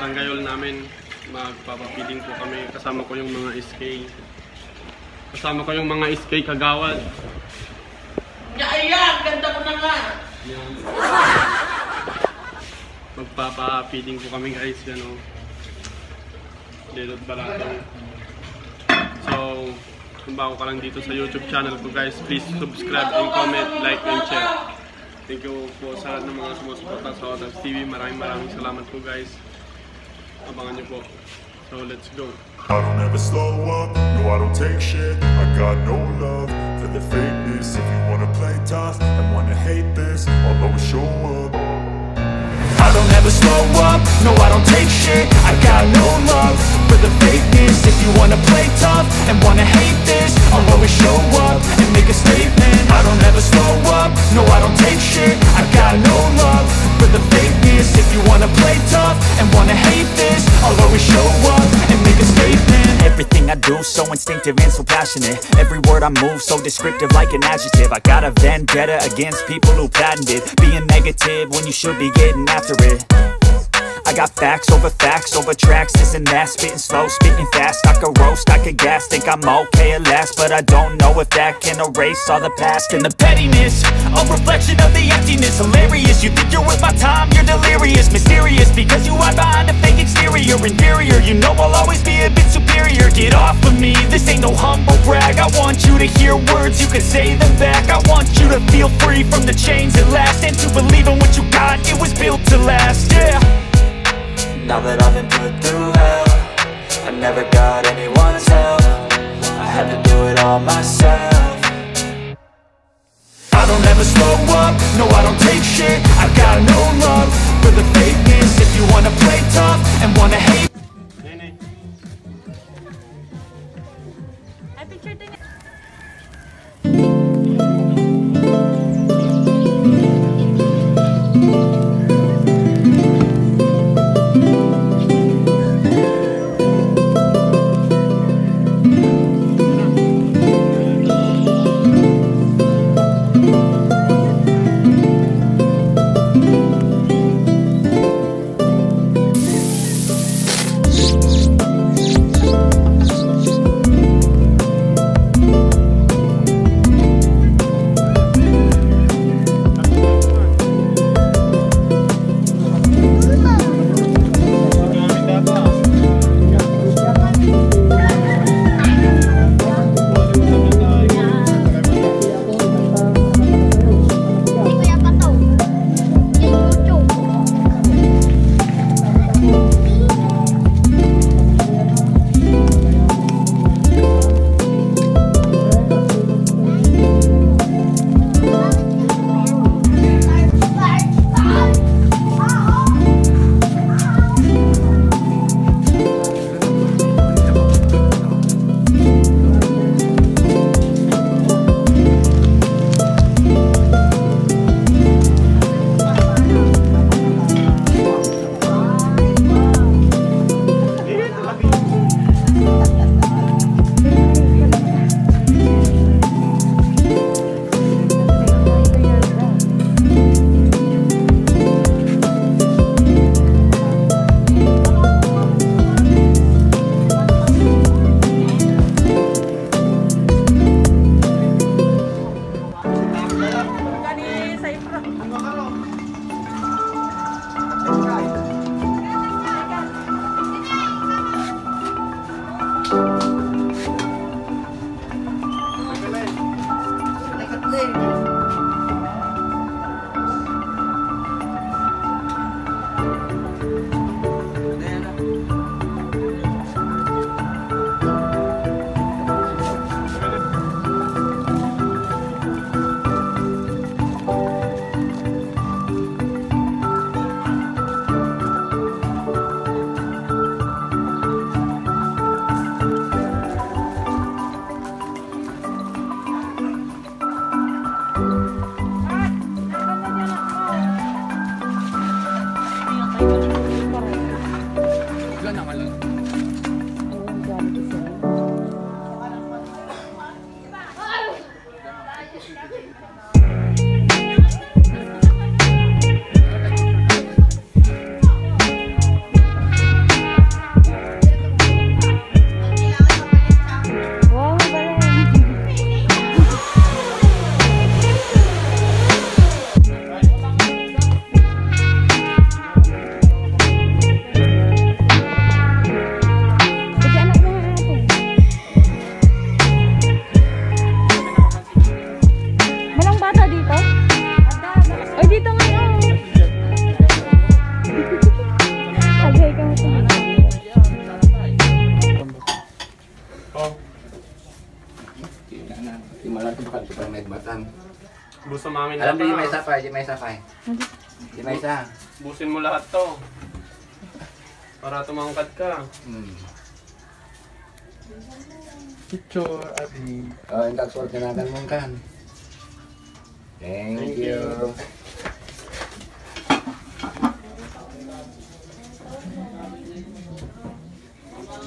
barangayol namin. Magpapapiling po kami. Kasama ko yung mga SK. Kasama ko yung mga SK kagawad. Ayan, ganda ko na nga. Yan. Magpapapiling po kami guys. Yan o. Lilot Balato. So, kung bago ka lang dito sa YouTube channel ko guys, please subscribe and comment, like and share. Thank you po sa lahat ng mga sumusuporta sa Otabs TV. Maraming salamat po guys. Abangan niyo po. So, let's go. I don't ever slow up, no I don't take shit. I got no love for the fakeness. If you wanna play tough and wanna hate this, I'll always show up. I don't ever slow up, no I don't take shit. I got no love for the fakeness. If you wanna play tough and wanna hate this, I'll always show up and make a statement. I don't ever slow up, no I don't take shit. I got no love for the fakeness. If you wanna play tough and wanna hate this, I'll always show up and make a statement. Everything I do so instinctive and so passionate. Every word I move so descriptive like an adjective. I got a vendetta against people who patented being negative when you should be getting after it. I got facts over tracks, this and that. Spitting slow, spitting fast. I could roast, I could gas. Think I'm okay at last, but I don't know if that can erase all the past. And the pettiness, a reflection of the emptiness. Hilarious, you think you're worth my time, you're delirious. Mysterious, because you hide behind a fake exterior. Inferior, you know I'll always be a bit superior. Get off of me, this ain't no humble brag. I want you to hear words, you can say them back. I want you to feel free from the chains at last, and to believe in what you got, it was built to last, yeah. Now that I've been put through hell, I never got anyone's help. I had to do it all myself. I don't ever slow up, no I don't take shit. I got no love for the fakeness. If you wanna play tough and wanna hate, I pictured the ka mo ito. Oh, Di malam tu bukan tukang naik batang. gusto mamin Alam lahat. di may sapay, di may sapay. Di may isa. Busin mo lahat to. Para tumangkad ka. Picture, Abi. Oh, yung kagsuot ka natin mong kan. Thank you.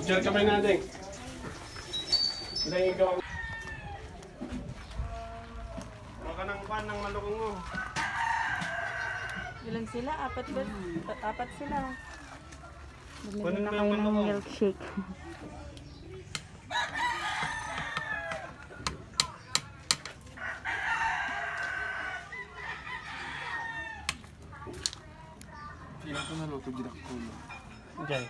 Diyan kamay natin. Ilang ikaw. Baka nang pan ng malukong mo. Ilan sila? Apat ba? Apat sila. Kunin Bumili mo na yung kayo ng malukong. milkshake. Sila ko naluto, gidak ko. Diyan.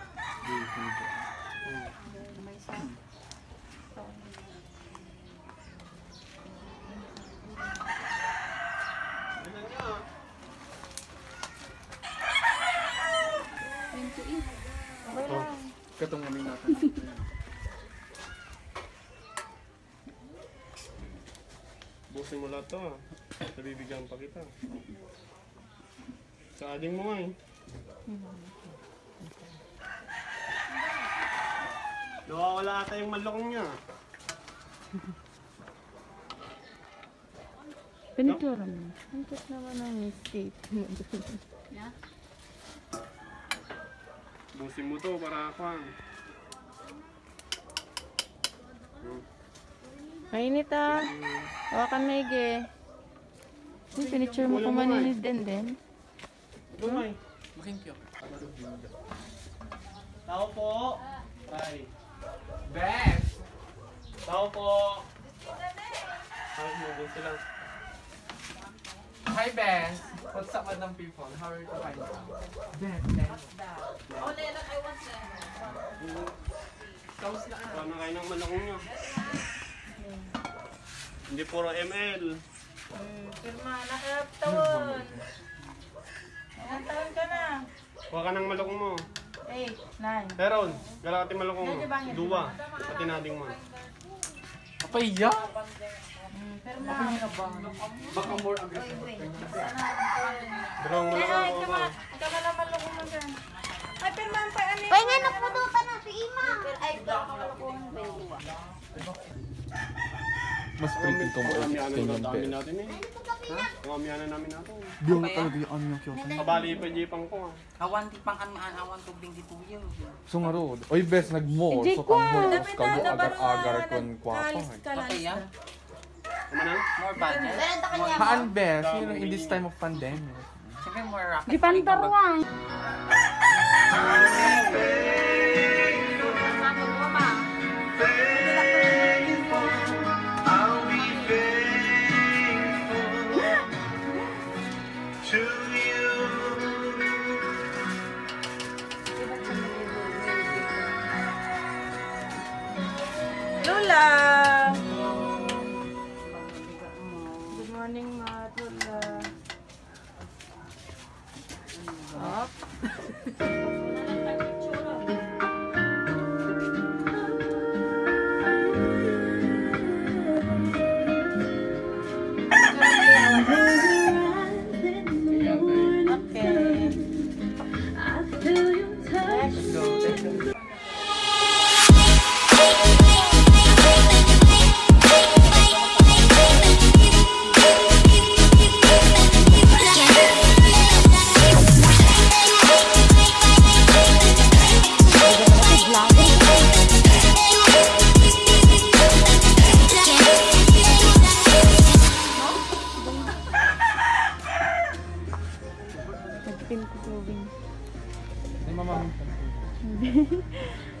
Okay lang. Katong kami natin. Busin mo lahat to ah. Nabibigyan pa kita. Sa ading mo nga eh. Nawawala ata yung malukong niya. Pinicture mo. Ang cute naman ang state mo. Busin mo to para kwan. Mainit ah. Hawakan maigi. Pinicture mo kung maninid din. Lumay. Makinkyo. Tao po. Ay. Best! Tao po. Ay, nandun sila. Hi, Best! What's up, Madam People? How are you doing? Best. Kamusta ka? Paano kayo ng malukong niyo? Hindi puro ML. Pirma, nakap taon. Ilang taon ka na? Huwag ka ng malukong mo. 8, 9. Teron, galakati malukong mo. Duwa. Pati nading mo. Papaya? Pirma. Baka more aggressive. Dalawang malukong mo ba? Ikaw ka naman loko mo dyan. Ay, pirma, pa ano yun? Ay, nga, napudutan na si Ima. Ay, ito ako malukong baby. Mas pretty ito mo. Kamamiyanan lang dami natin eh. Kamamiyanan namin natin. Di ako talaga yung ano yung cute. Kabali pa jipang ko ah. Awan di pang awan tubing di tuyo. So nga ro. Oy, Best, nag-more. So kang-more. Kago agar-agar kon kwapa. Papaya? Tama na? More budget? Berenda ka niya. Haan, Best? Yun in this time of pandemic. Siyempre more rocket. Di pantaruan. Lola! Good morning, Ma. Lola. Up. Okay. Let's go. Nagpin ko tubing. Ay, mamaming.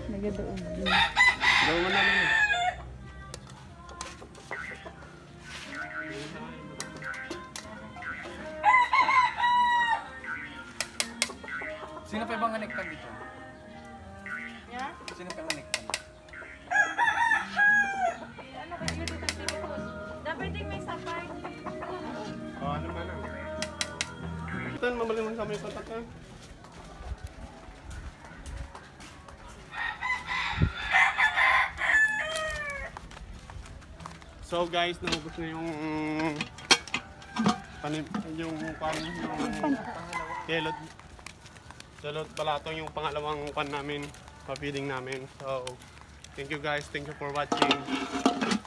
Nagadaog din. Gawin mo namin eh. Sino pa ibang connectan dito? Yeah? Sino pa ibang connectan? Ano ka dito ng pinipos? Dapat din may sapay. O ano man ah. Ito, mamalimang sa may patak ah. So guys, naubos na yung kelot. Kelot balatong yung pangalawang pan namin, pa-feeding namin. So, thank you guys. Thank you for watching.